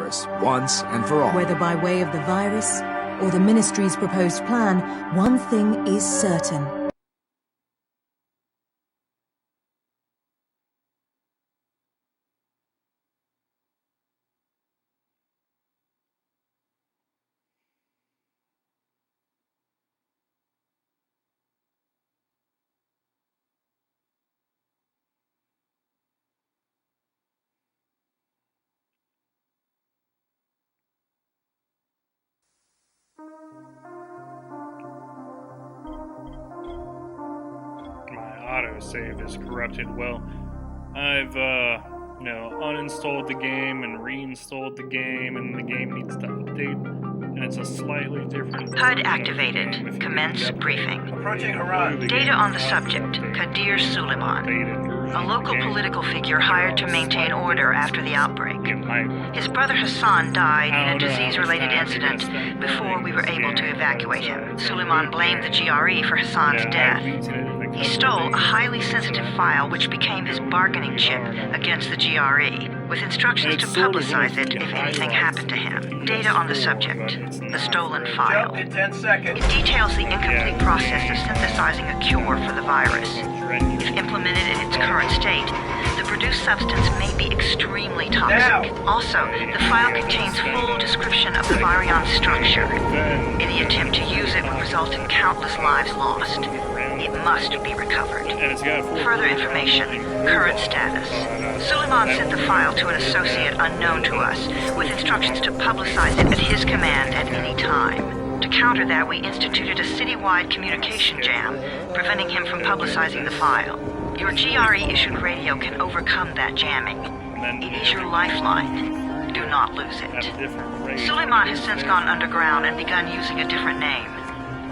virus, once and for all. Whether by way of the virus or the Ministry's proposed plan, one thing is certain. Autosave is corrupted. Well, I've uninstalled the game and reinstalled the game, and the game needs to update, and it's a slightly different HUD activated. Commence briefing. Approaching Haran. Data on the subject, Kadir Suleiman, a local political figure hired to maintain order after the outbreak. His brother Hassan died in a disease-related incident before we were able to evacuate him. Suleiman blamed the GRE for Hassan's death. He stole a highly sensitive file which became his bargaining chip against the GRE, with instructions to publicize it if anything happened to him. Data on the subject, the stolen file. In 10 seconds. It details the incomplete process of synthesizing a cure for the virus. If implemented in its current state, the produced substance may be extremely toxic. Also, the file contains full description of the virion's structure. Any attempt to use it would result in countless lives lost. It must be recovered. Further information, current status. Suleiman sent the file to an associate unknown to us, with instructions to publicize it at his command at any time. To counter that, we instituted a citywide communication jam, preventing him from publicizing the file. Your GRE-issued radio can overcome that jamming. It is your lifeline. Do not lose it. Suleiman has since gone underground and begun using a different name.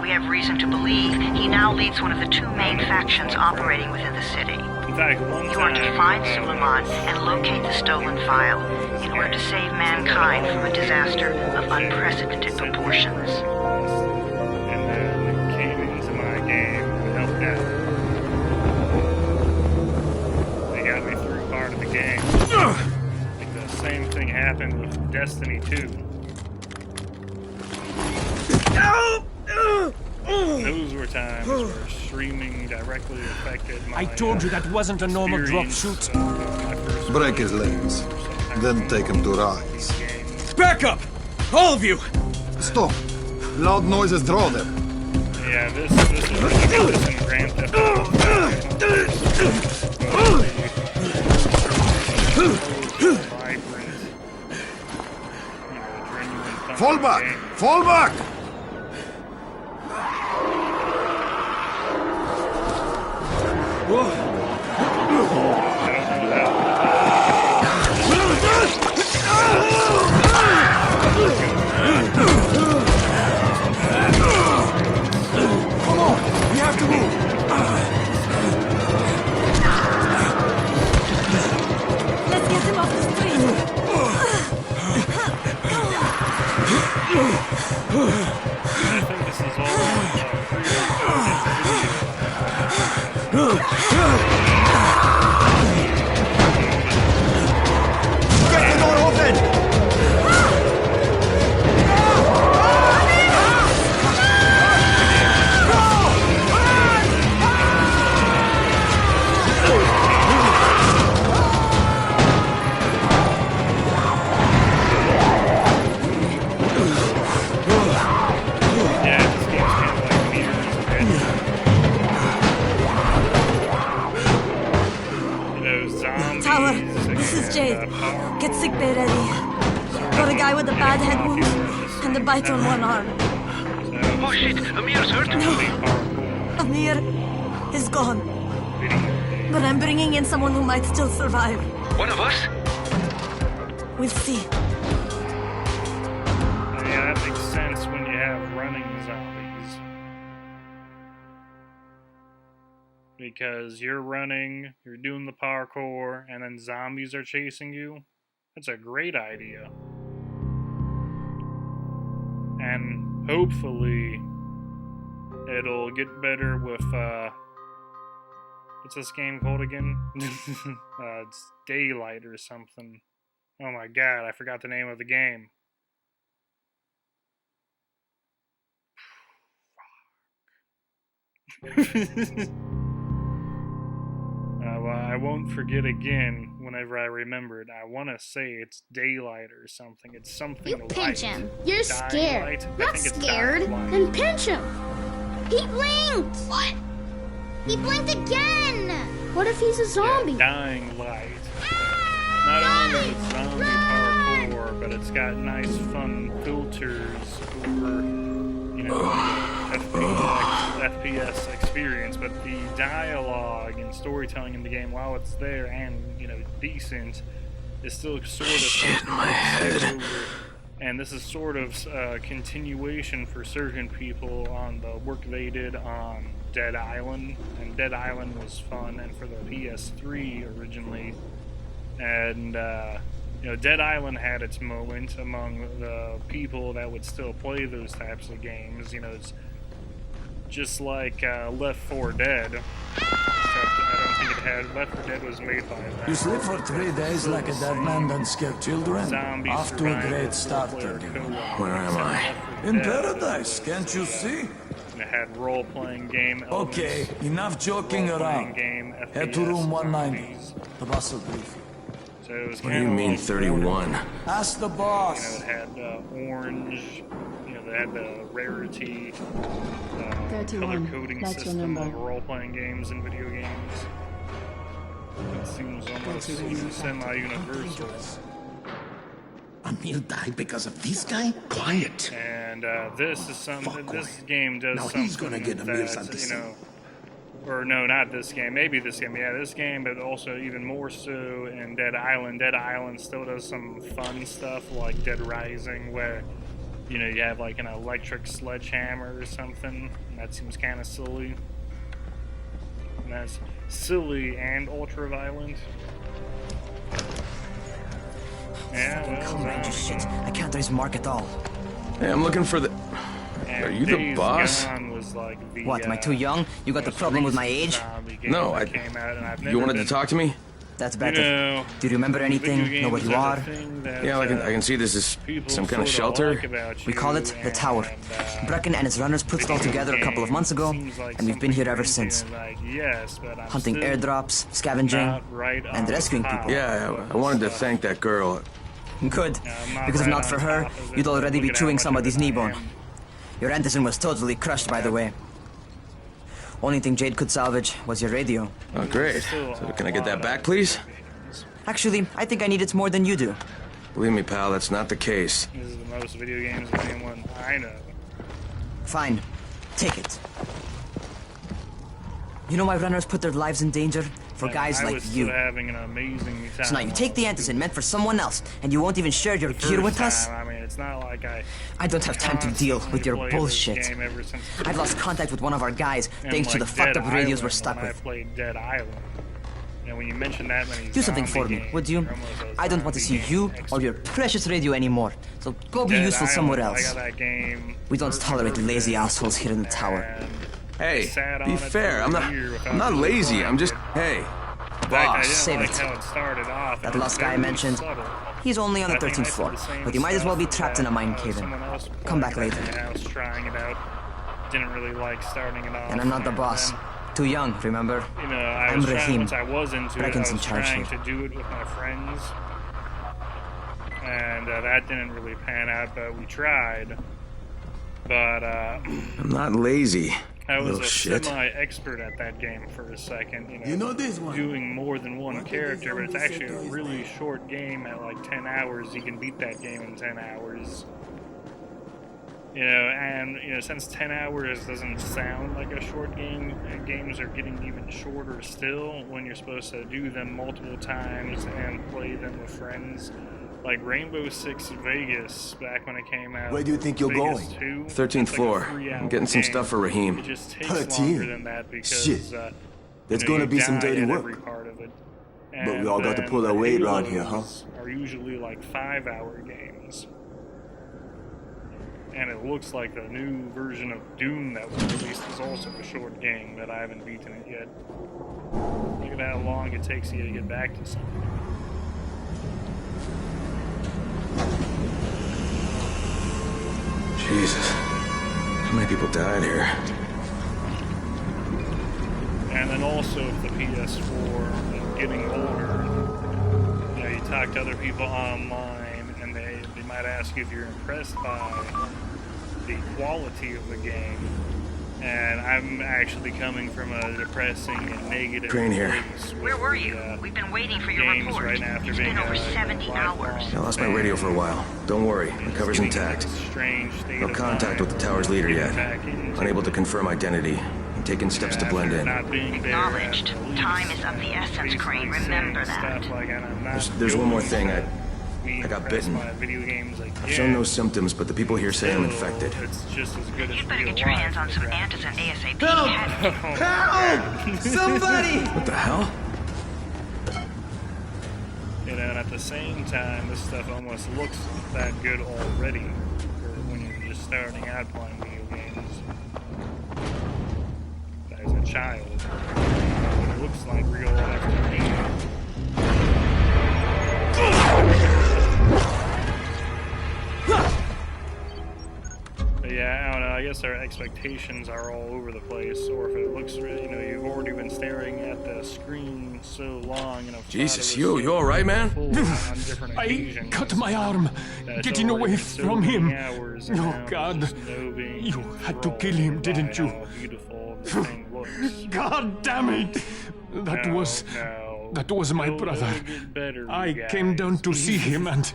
We have reason to believe he now leads one of the two main factions operating within the city. You are to find Suleiman and locate the stolen file in order to save mankind from a disaster of unprecedented proportions. And then came into my game and helped out. They got me through part of the game. I think the same thing happened with Destiny 2. Those were times where streaming directly affected my I told you that wasn't a normal drop shoot. Break his legs, then take him to Rise. Back up! All of you! Stop! Loud noises draw them. Yeah, this is this in Grand Theft Fall back! Fall back! Come on! We have to move! Let's get him off the street! I think this is all Get the door open! Get sickbay ready. Got a guy with a bad head wound and a bite on one arm. Oh shit, Amir's hurt? No, Amir is gone. But I'm bringing in someone who might still survive. One of us? We'll see. Yeah, that makes sense when you have running zombies. Because you're running, you're doing the parkour, and then zombies are chasing you. That's a great idea. And hopefully it'll get better with, what's this game called again? It's Daylight or something. Oh my god, I forgot the name of the game. Well, I won't forget again whenever I remember it. I want to say it's Daylight or something. It's something You light. pinch him. You're Dying scared. Light? I Not think it's scared. Dying Light. Then pinch him. He blinked. What? He blinked again. What if he's a zombie? Yeah, Dying Light. Not only is it zombie parkour, but it's got nice fun filters over, you know, FPS experience, but the dialogue and storytelling in the game, while it's there and, you know, decent, is still sort of Shit in my head. and this is sort of a continuation for certain people on the work they did on Dead Island, and Dead Island was fun, and for the PS3 originally, and you know, Dead Island had its moment among the people that would still play those types of games. You know, it's just like Left 4 Dead. Except I don't think it had. Left 4 Dead was made by You sleep for 3 days like a dead man, then scare children. zombie Off to a survival great start, four-player 30. co-op. Where am Except I? Left 4 In Dead paradise, was, can't you see? and it had role-playing game elements. Okay, enough joking role-playing around. game, Head to FPS, room 190. zombies. The boss will brief you. So it was What do you mean 31? Ask the You know, boss. it had orange, you know, they had the rarity, 31, color coding that's your system number. of role-playing games and video games. It seems almost 31. semi-universal. Emil died because of this guy? Quiet. And this is something. Fuck This quiet. game does Now something he's gonna get Emil that, something. you know, or no, not this game. Maybe this game. Yeah, this game, but also even more so in Dead Island. Dead Island still does some fun stuff like Dead Rising, where you know you have like an electric sledgehammer or something. And that seems kind of silly. And that's silly and ultra violent. Yeah, well, Come Ranger shit. I can't raise Mark at all. Hey, I'm looking for the... and Are you the Days boss? Gone was like the, What, am I too young? You got the most problem with my recent age? zombie game No, that I... came out, and I've You never wanted to been- talk to me? That's You better. know, Do you remember anything? video Know where games you are are? the thing that, Yeah, I can see this is people some kind of sorta shelter. like about We you, call it the Tower. Brecken and his runners put it all together a couple of months ago, and we've been here ever since. Like, yes, but I'm Hunting still airdrops, scavenging, not right and on rescuing top people. Yeah, of I wanted to stuff. thank that girl. Good. I'm not Because if right not on for her, top of it. you'd already be Look at how chewing much somebody's of it knee I bone. am. Your Anderson was totally crushed, by the way. Only thing Jade could salvage was your radio. Oh, great. Still So a can I get that lot back, of please? video games. Actually, I think I need it more than you do. Believe me, pal, that's not the case. This is the most video games of anyone I know. Fine. Take it. You know why runners put their lives in danger? For And guys I like was you. still having an amazing time. So now you take the while I was Anderson meant for someone else, and you won't even share your the gear with first us? time. I mean, it's not like I don't have time to deal with your constantly played this bullshit. game ever since- I've lost contact with one of our guys and thanks to like the fucked Dead up radios Island, we're stuck when with. I played Dead Island. You know, when you mention that many Do something zombie for me, games, would you? you're almost a I don't want to see zombie you game or your expert. precious radio anymore. So go be Dead useful somewhere Island, I else. got that game We don't for tolerate my lazy birthday, assholes here in the tower. and Hey, sat be on it fair. for I'm a not... year without I'm not really lazy. playing I'm just... it. Hey, In fact, I boss. didn't Save like it. how it started off. That It was last guy I very mentioned, subtle. he's only on the I think 13th I floor, did the same but he might as well be stuff trapped in a that, mine cave-in. someone else Come back playing later. in the house trying it out. Didn't really like starting it off. And I'm not the boss. then, Too young, remember? you know, I I'm was trying, Rahim. once I was into it, I Brecken's in was charge trying here. to do it with my friends. And that didn't really pan out, but we tried. But I'm not lazy. I was Little a shit. semi-expert at that game for a second, You know this one? doing more than one One thing character, but is it's actually a zombies really are short game at like 10 hours. You can beat that game in 10 hours. You know, and, you know, since 10 hours doesn't sound like a short game, games are getting even shorter still when you're supposed to do them multiple times and play them with friends. Like Rainbow Six Vegas, back when it came out. Where do you think you're Vegas going? 2, 13th it's like a floor. 3-hour I'm getting some game. stuff for Rahim. It just takes 13? longer than that because Shit. There's you know, gonna you be some die dirty at work. every part of it. But we And all got to then pull our the weight around here, huh? Halos Are usually like 5-hour games. And it looks like the new version of Doom that was released is also a short game, but I haven't beaten it yet. Look at how long it takes you to get back to something. Jesus. How many people died here? And then also with the PS4 and getting older, you know, you talk to other people online and they might ask you if you're impressed by the quality of the game. And I'm actually coming from a depressing and negative Crane here. place with Where were the, you? We've been waiting for your games report. right after It's being been over a 70 hours. I lost my radio for a while. Don't worry, the cover's intact. No contact with the tower's leader yet. Unable to confirm identity. I'm taking steps to blend in. Acknowledged. Time is of the essence, Crane. Remember that. There's one more thing. I got bitten. I've shown no symptoms, but the people here say I'm infected. You'd better get your hands on some antizin ASAP. Help! Somebody! What the hell? You know, and at the same time, this stuff almost looks that good already for when you're just starting out playing video games. As a child, it looks like real life to me. But yeah, I don't know, I guess our expectations are all over the place, or if it looks, you know, you've already been staring at the screen so long, you know. Jesus, you alright, man? I cut my arm, getting away from him. Oh, God. You had to kill him, didn't you? God damn it! That was my brother. I came down to see him and...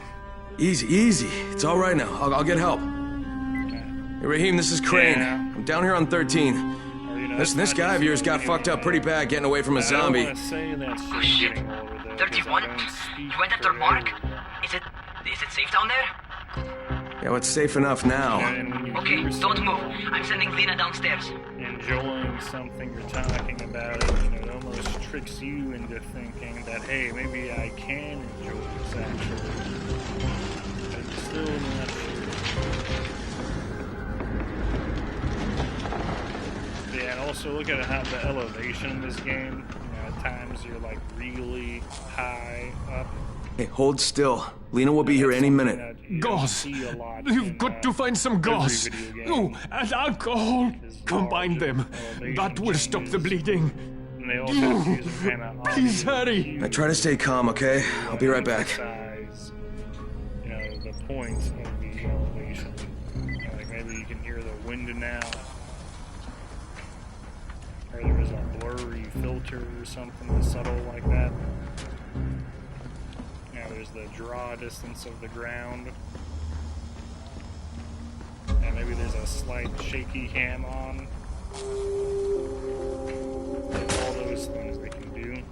Easy. It's all right now. I'll get help. Hey, Raheem, this is Crane. I'm down here on 13. Listen, this guy of yours got fucked up pretty bad getting away from a zombie. Oh shit. 31? You went after Mark? Is it safe down there? Yeah, well, it's safe enough now. Okay, don't move. I'm sending Lena downstairs. Enjoying something you're talking about, you know, it almost tricks you into thinking that, hey, maybe I can enjoy this actually. I'm still not sure. Yeah, and also look at how the elevation in this game, you know, at times you're like really high up. Hey, hold still. Lena will be here any minute. Gauze. You've got to find some gauze. Oh, and alcohol. Combine them. That will stop the bleeding. Please hurry. Now try to stay calm, okay? I'll be right back. You know, the point of the elevation. You know, like maybe you can hear the wind now. Or there was a blurry filter or something subtle like that. Now there's the draw distance of the ground. And maybe there's a slight shaky cam on. All those things they can do.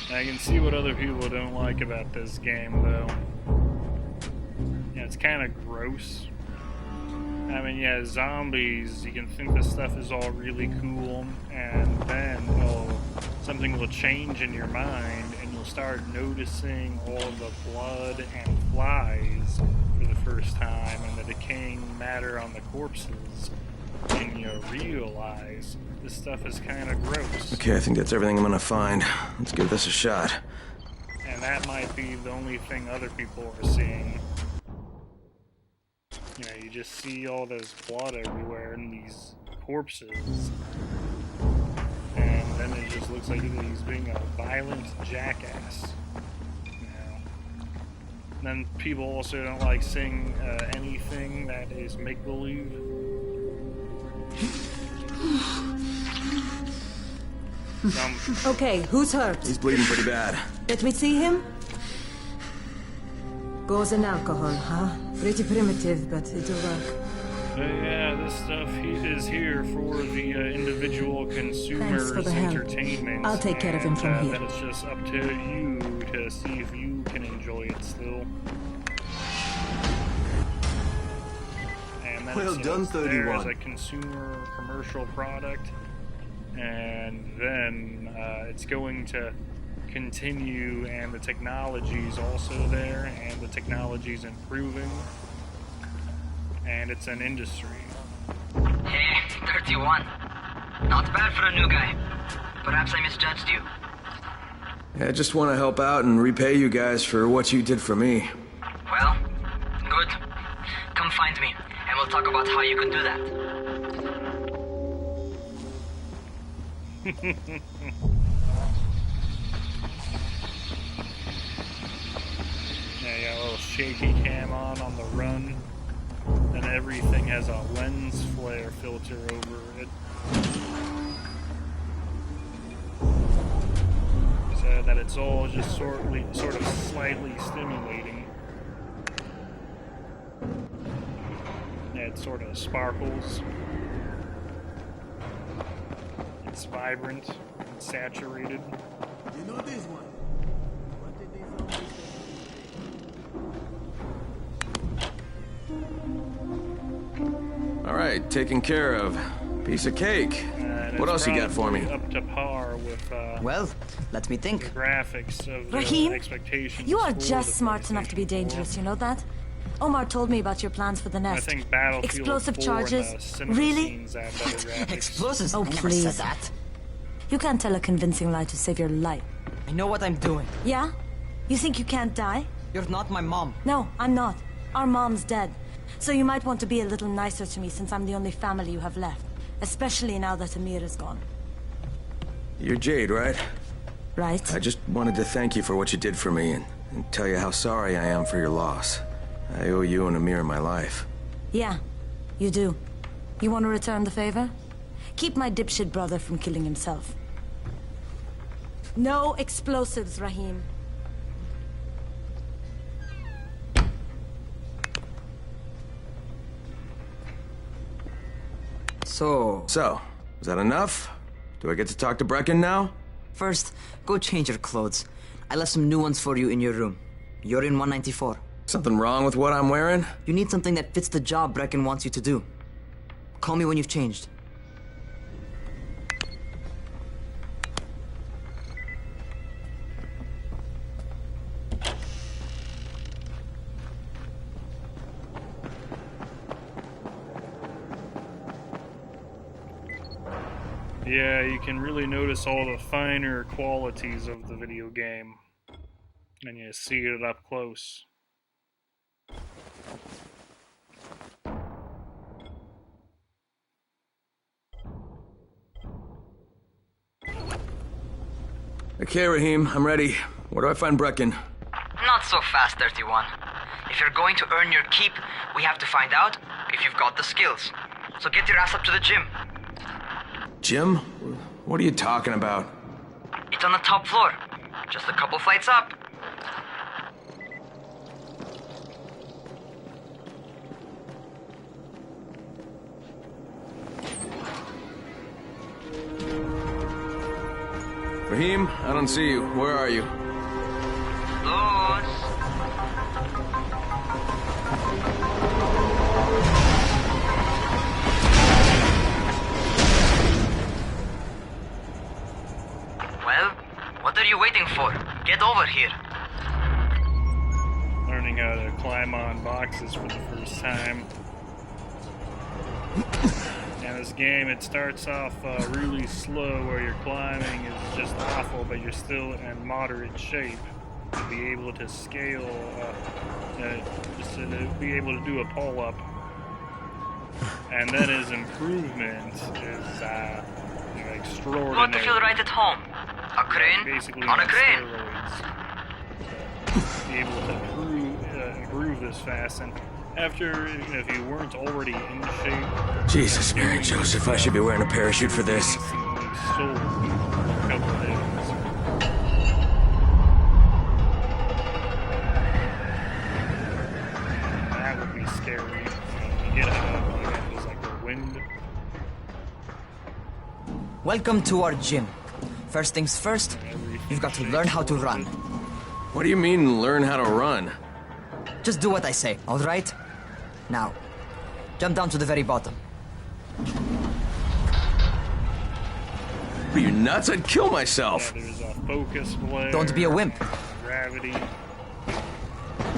I can see what other people don't like about this game, though. Yeah, it's kind of gross. I mean, yeah, zombies, you can think this stuff is all really cool, and then something will change in your mind, and you'll start noticing all the blood and flies for the first time, and the decaying matter on the corpses, and you realize this stuff is kind of gross. Okay, I think that's everything I'm gonna find. Let's give this a shot. And that might be the only thing other people are seeing. You know, you just see all this blood everywhere in these corpses. And then it just looks like he's being a violent jackass. You know? then people also don't like seeing anything that is make-believe. Okay, who's hurt? He's bleeding pretty bad. Let me see him. Goes in alcohol, huh? Pretty primitive, but it'll work. Yeah, this stuff is here for the individual consumers' for the help. entertainment. I'll take care of him from here. Then it's just up to you to see if you can enjoy it still. And then Well it's, done, it's there as 31. a consumer commercial product, and then it's going to continue, and the technology's also there, and the technology's improving. And it's an industry. Hey, 31. Not bad for a new guy. Perhaps I misjudged you. I just want to help out and repay you guys for what you did for me. Well, good. Come find me, and we'll talk about how you can do that. Yeah, you got a little shaky cam on the run. And everything has a lens flare filter over it. So that it's all just sort of slightly stimulating. Yeah, it sort of sparkles. It's vibrant, it's saturated. You know this one. What did they zombies All right, taken care of. Piece of cake. What else you got for me? Up to par with Well, let me think. the graphics of the Rahim, expectations. you are for just the smart enough to be PlayStation 4. dangerous, you know that? Omar told me about your plans for the I nest. think Battlefield Explosive 4 charges? and the cinema Really? scenes have better graphics. Explosives? Oh, I never please. said that. You can't tell a convincing lie to save your life. I know what I'm doing. Yeah? You think you can't die? You're not my mom. No, I'm not. Our mom's dead. So you might want to be a little nicer to me since I'm the only family you have left. Especially now that Amir is gone. You're Jade, right? Right? I just wanted to thank you for what you did for me and tell you how sorry I am for your loss. I owe you and Amir my life. Yeah, you do. You want to return the favor? Keep my dipshit brother from killing himself. No explosives, Rahim. So, is that enough? Do I get to talk to Brecken now? first, go change your clothes. I left some new ones for you in your room. You're in 194. Something wrong with what I'm wearing? You need something that fits the job Brecken wants you to do. Call me when you've changed. Yeah, you can really notice all the finer qualities of the video game. And you see it up close. Okay, Rahim, I'm ready. Where do I find Brecken? Not so fast, 31. If you're going to earn your keep, we have to find out if you've got the skills. So get your ass up to the gym. Jim? What are you talking about? It's on the top floor. Just a couple flights up. Rahim, I don't see you. Where are you? Luz. Well, what are you waiting for? Get over here. Learning how to climb on boxes for the first time. And this game, it starts off really slow where your climbing is just awful, but you're still in moderate shape to be able to scale, just to be able to do a pull-up. And then his improvement is extraordinary. You want to feel right at home. A crane? Basically On a crane. steroids. Be able to improve this fast. And after, if you weren't already in shape... Jesus, Mary Joseph, I should be wearing a parachute for this. ...a couple of days. That would be scary. You get there's like the wind. Welcome to our gym. First things first, you've got to learn how to run. What do you mean, learn how to run? Just do what I say, all right? Now, jump down to the very bottom. Are you nuts? I'd kill myself. Yeah, there's a focus flare. Don't be a wimp. Gravity.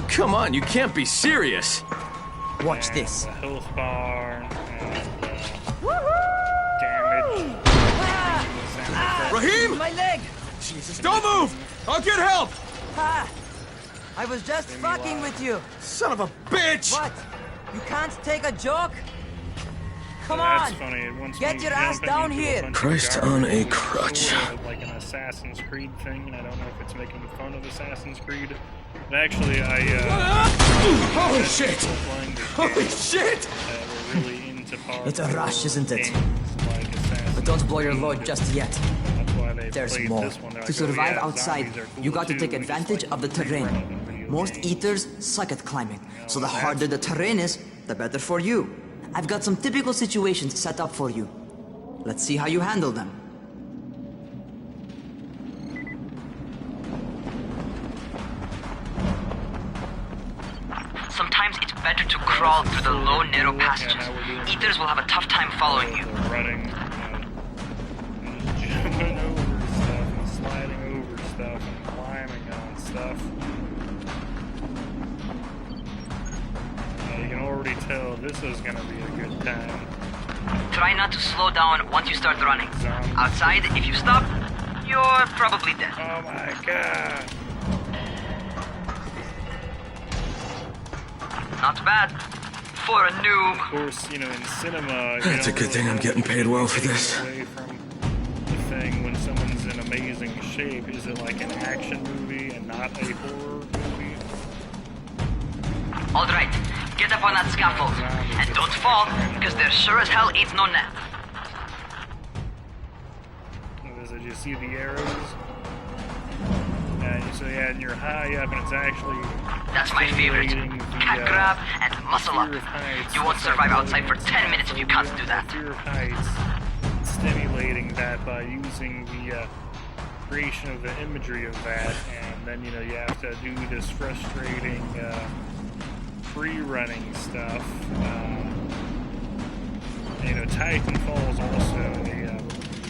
Come on, you can't be serious. Watch this. The health bar and damage. Rahim! My leg! Jesus, don't move! I'll get help! Ha! I was just fucking with you. Son of a bitch! What? You can't take a joke? Come That's on! funny. Once Get your ass down here! Christ on a crutch. Like an Assassin's Creed thing, and I don't know if it's making fun of Assassin's Creed. But actually, Holy shit! Holy shit! We're really into power. It's a rush, isn't it? Like But don't blow your load just yet. That's why they There's played more. This one. They're To like, survive oh, yeah, outside, zombies are cool you got to too. take We just advantage like of the to run terrain. in video Most games. eaters suck at climbing, so the harder the terrain is, the better for you. I've got some typical situations set up for you. Let's see how you handle them. Sometimes it's better to crawl through the low, narrow passages. Eaters will have a tough time following you. They're running, jumping over stuff and sliding over stuff and climbing on stuff. You can already tell this is gonna be a good time. Try not to slow down once you start running. Outside, if you stop, you're probably dead. Oh my god. Not bad. For a noob. Of course, in cinema... That's a good thing I'm getting paid well for this. Away from the thing when someone's in amazing shape, is it like an action movie and not a horror movie? Alright, get up on that scaffold. And don't fall, because there sure as hell ain't no net. Did you see the arrows? And you're high up, and it's actually... That's my favorite. Cat grab and muscle up. You won't survive outside for 10 minutes if you can't do that. Fear of heights, stimulating that by using the creation of the imagery of that, and then, you have to do this frustrating free-running stuff. Titanfall is also a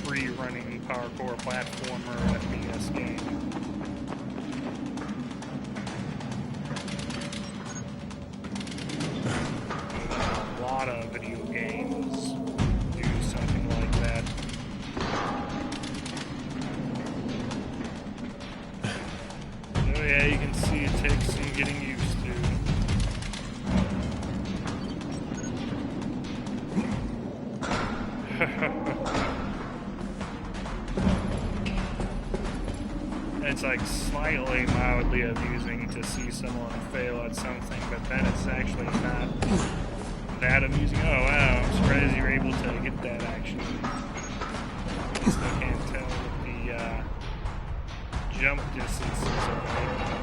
free-running parkour platformer FPS game. A lot of video games do something like that. So yeah, you can see it takes some getting used to. It's like slightly mildly amusing to see someone fail at something, but then it's actually not that amusing. Oh wow, I'm surprised you were able to get that actually. I still can't tell what the jump distance is like.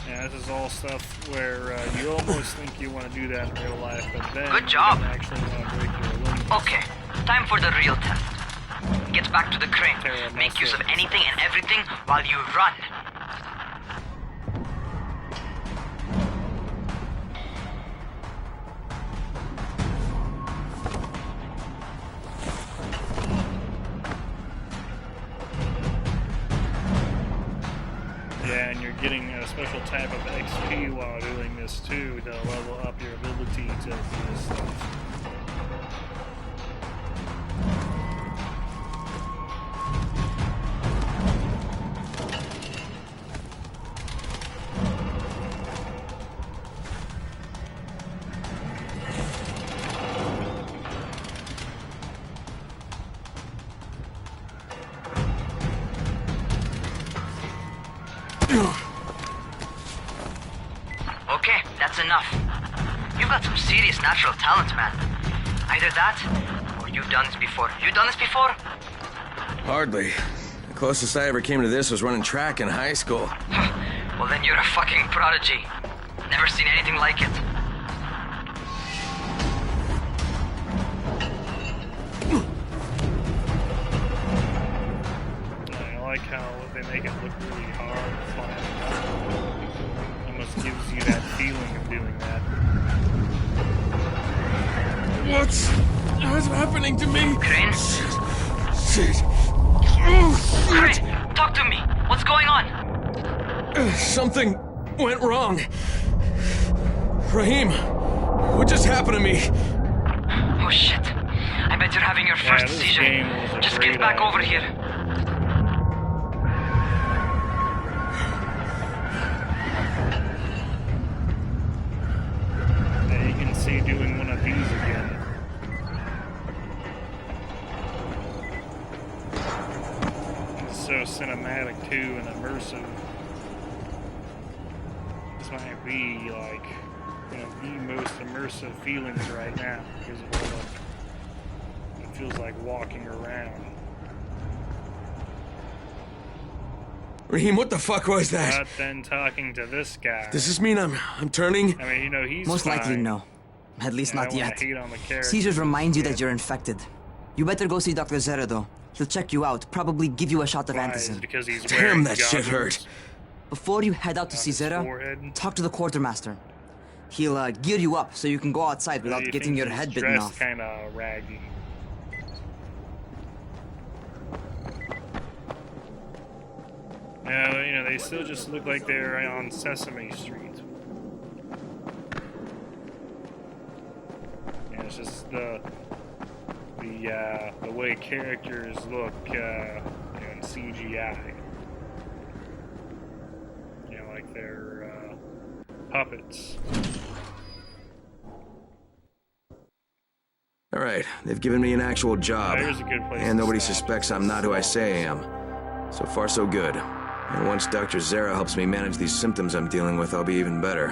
Yeah, this is all stuff where you almost think you want to do that in real life, but then Good job. you actually want to break your limits. Okay, time for the real test. Get back to the crane. Make use of anything and everything while you run. Yeah, and you're getting a special type of XP while doing this too to level up your ability to do this stuff. Okay, that's enough. You've got some serious natural talent, man. Either that, or you've done this before. You done this before? Hardly. The closest I ever came to this was running track in high school. Well, then you're a fucking prodigy. Never seen anything like it. I like how they make it look really hard. Almost gives you that feeling of doing that. What's happening to me? Crane? Shit. Crane, talk to me. What's going on? Something went wrong. Rahim, what just happened to me? Oh shit. I bet you're having your first seizure. Just get back over here. Yeah, you can see doing one of these again. It's so cinematic too and immersive. This might be like one of the most immersive feelings right now because of all the, it feels like walking around. Rahim, what the fuck was that? But then talking to this guy. Does this mean I'm turning? I mean, you know, he's Most fine. likely no. At least And I not don't wanna yet. hate on the character. Seizures remind you that you're infected. You better go see Dr. Zere though. He'll check you out, probably give you a shot of Why? Is it antizin. because he's Damn, wearing that shit goggles? hurt. Before you head out to see his Zere, forehead? talk to the quartermaster. He'll gear you up so you can go outside without You getting think your he's head bitten dressed off. kind of raggy. No, you know, they still just look like they're on Sesame Street. And it's just the way characters look in CGI. You know, like they're puppets. All right, they've given me an actual job. There's a good place And to nobody stop. suspects I'm not who I say I am. So far, so good. And once Dr. Zere helps me manage these symptoms I'm dealing with, I'll be even better.